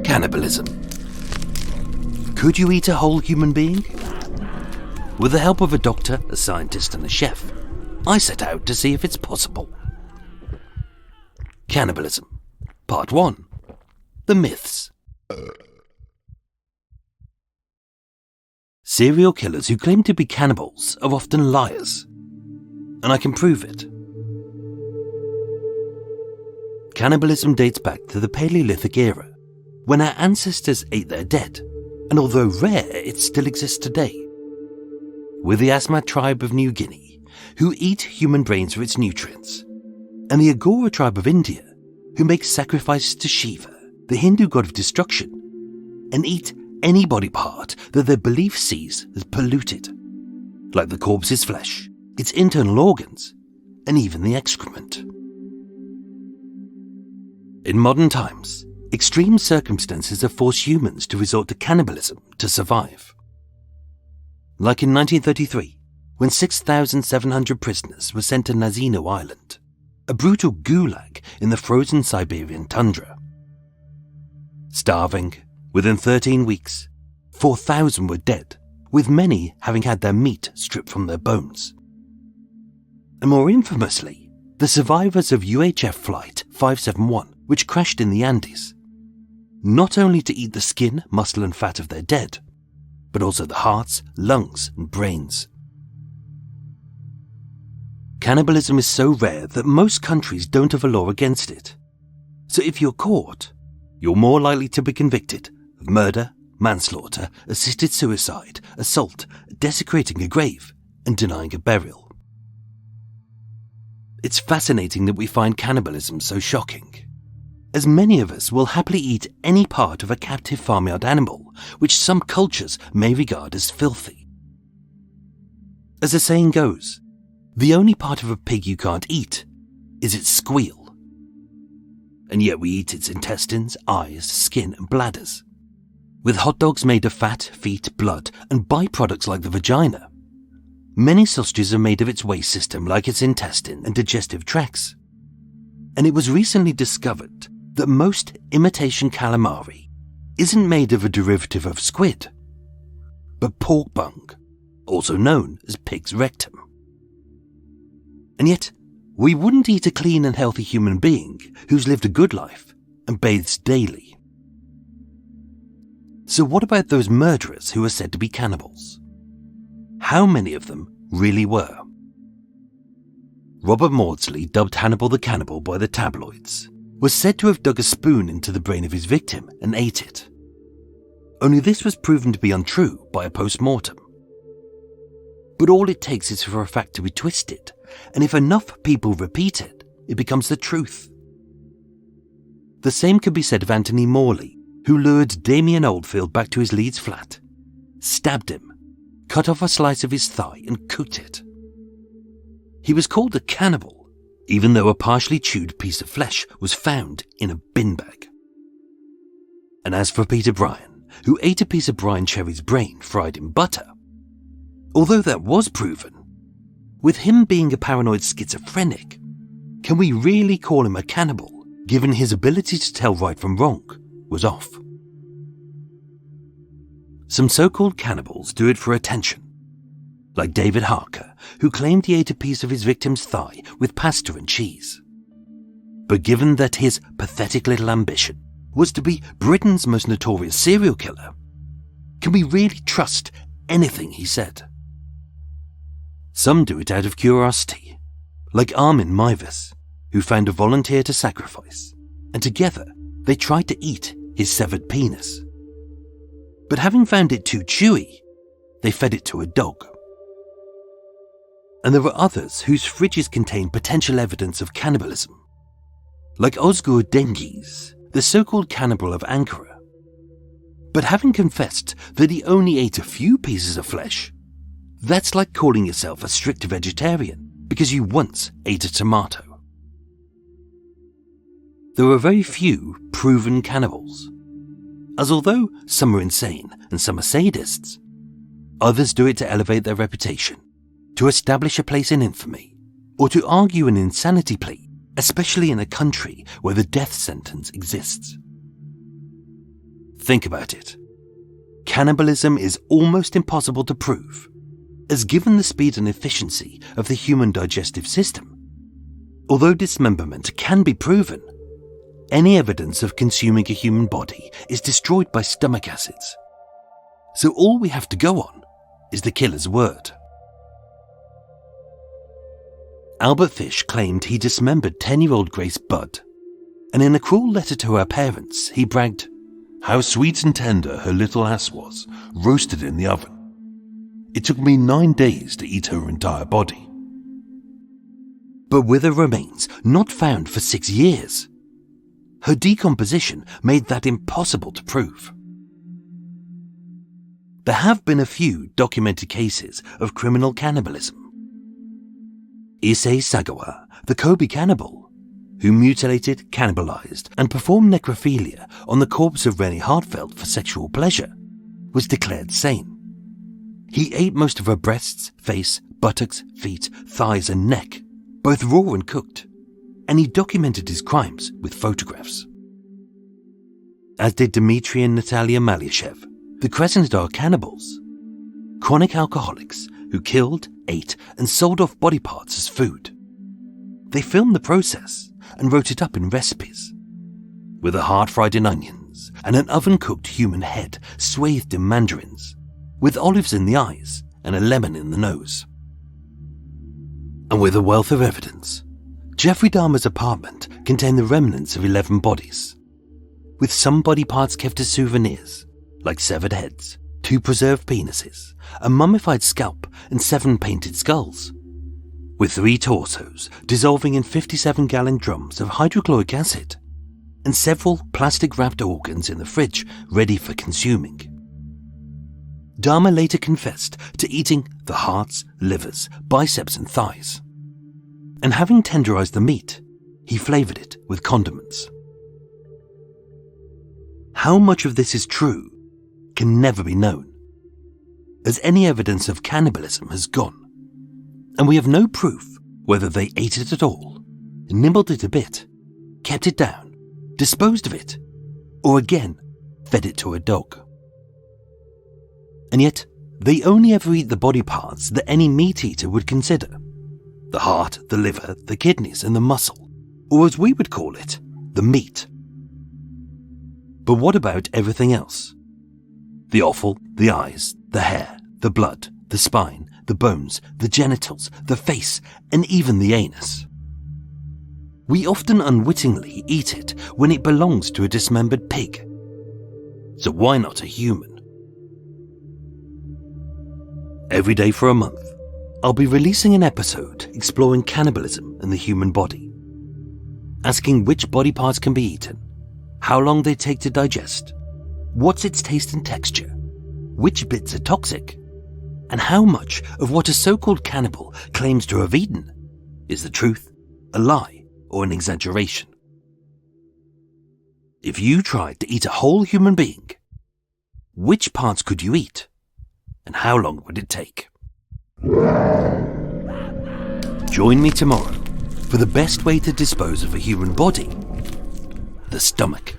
Cannibalism. Could you eat a whole human being? With the help of a doctor, a scientist and a chef, I set out to see if it's possible. Cannibalism. Part 1. The Myths. Serial killers who claim to be cannibals are often liars, and I can prove it. Cannibalism dates back to the Paleolithic era, when our ancestors ate their dead, and although rare, it still exists today. We're the Asmat tribe of New Guinea, who eat human brains for its nutrients, and the Agora tribe of India, who make sacrifices to Shiva, the Hindu god of destruction, and eat any body part that their belief sees as polluted, like the corpse's flesh, its internal organs, and even the excrement. In modern times, extreme circumstances have forced humans to resort to cannibalism to survive. Like in 1933, when 6,700 prisoners were sent to Nazino Island, a brutal gulag in the frozen Siberian tundra. Starving, within 13 weeks, 4,000 were dead, with many having had their meat stripped from their bones. And more infamously, the survivors of UAF Flight 571, which crashed in the Andes, not only to eat the skin, muscle and fat of their dead, but also the hearts, lungs and brains. Cannibalism is so rare that most countries don't have a law against it. So if you're caught, you're more likely to be convicted of murder, manslaughter, assisted suicide, assault, desecrating a grave, and denying a burial. It's fascinating that we find cannibalism so shocking, as many of us will happily eat any part of a captive farmyard animal, which some cultures may regard as filthy. As the saying goes, the only part of a pig you can't eat is its squeal. And yet we eat its intestines, eyes, skin and bladders. With hot dogs made of fat, feet, blood and byproducts like the vagina. Many sausages are made of its waste system like its intestine and digestive tracts. And it was recently discovered that most imitation calamari isn't made of a derivative of squid, but pork bung, also known as pig's rectum. And yet, we wouldn't eat a clean and healthy human being who's lived a good life and bathes daily. So what about those murderers who are said to be cannibals? How many of them really were? Robert Maudsley, dubbed Hannibal the Cannibal by the tabloids, was said to have dug a spoon into the brain of his victim and ate it. Only this was proven to be untrue by a post-mortem. But all it takes is for a fact to be twisted, and if enough people repeat it, it becomes the truth. The same could be said of Anthony Morley, who lured Damien Oldfield back to his Leeds flat, stabbed him, cut off a slice of his thigh and cooked it. He was called a cannibal, even though a partially chewed piece of flesh was found in a bin bag. And as for Peter Bryan, who ate a piece of Brian Cherry's brain fried in butter, although that was proven, with him being a paranoid schizophrenic, can we really call him a cannibal, given his ability to tell right from wrong was off? Some so-called cannibals do it for attention, like David Harker, who claimed he ate a piece of his victim's thigh with pasta and cheese. But given that his pathetic little ambition was to be Britain's most notorious serial killer, can we really trust anything he said? Some do it out of curiosity, like Armin Meiwes, who found a volunteer to sacrifice, and together they tried to eat his severed penis. But having found it too chewy, they fed it to a dog. And there were others whose fridges contained potential evidence of cannibalism, like Özgür Dengiz, the so-called cannibal of Ankara. But having confessed that he only ate a few pieces of flesh, that's like calling yourself a strict vegetarian because you once ate a tomato. There are very few proven cannibals, as although some are insane and some are sadists, others do it to elevate their reputation, to establish a place in infamy, or to argue an insanity plea especially in a country where the death sentence exists. Think about it. Cannibalism is almost impossible to prove, as given the speed and efficiency of the human digestive system, although dismemberment can be proven, any evidence of consuming a human body is destroyed by stomach acids. So all we have to go on is the killer's word. Albert Fish claimed he dismembered 10-year-old Grace Budd, and in a cruel letter to her parents, he bragged, "How sweet and tender her little ass was, roasted in the oven. It took me 9 days to eat her entire body." But with her remains not found for 6 years, her decomposition made that impossible to prove. There have been a few documented cases of criminal cannibalism. Issei Sagawa, the Kobe cannibal, who mutilated, cannibalized, and performed necrophilia on the corpse of Rennie Hartfeld for sexual pleasure, was declared sane. He ate most of her breasts, face, buttocks, feet, thighs, and neck, both raw and cooked, and he documented his crimes with photographs. As did Dmitry and Natalia Malyshev, the Krasnodar cannibals, chronic alcoholics who killed, ate, and sold off body parts as food. They filmed the process and wrote it up in recipes, with a heart fried in onions and an oven-cooked human head swathed in mandarins, with olives in the eyes and a lemon in the nose. And with a wealth of evidence, Jeffrey Dahmer's apartment contained the remnants of 11 bodies, with some body parts kept as souvenirs, like severed heads, 2 preserved penises, a mummified scalp, and 7 painted skulls, with 3 torsos dissolving in 57-gallon drums of hydrochloric acid, and several plastic-wrapped organs in the fridge ready for consuming. Dahmer later confessed to eating the hearts, livers, biceps, and thighs. And having tenderized the meat, he flavored it with condiments. How much of this is true can never be known, as any evidence of cannibalism has gone, and we have no proof whether they ate it at all, nibbled it a bit, kept it down, disposed of it, or again fed it to a dog. And yet, they only ever eat the body parts that any meat eater would consider: the heart, the liver, the kidneys, and the muscle, or as we would call it, the meat. But what about everything else? The offal, the eyes, the hair, the blood, the spine, the bones, the genitals, the face, and even the anus. We often unwittingly eat it when it belongs to a dismembered pig. So why not a human? Every day for a month, I'll be releasing an episode exploring cannibalism and the human body, asking which body parts can be eaten, how long they take to digest, what's its taste and texture, which bits are toxic, and how much of what a so-called cannibal claims to have eaten is the truth, a lie, or an exaggeration. If you tried to eat a whole human being, which parts could you eat, and how long would it take? Join me tomorrow for the best way to dispose of a human body: the stomach.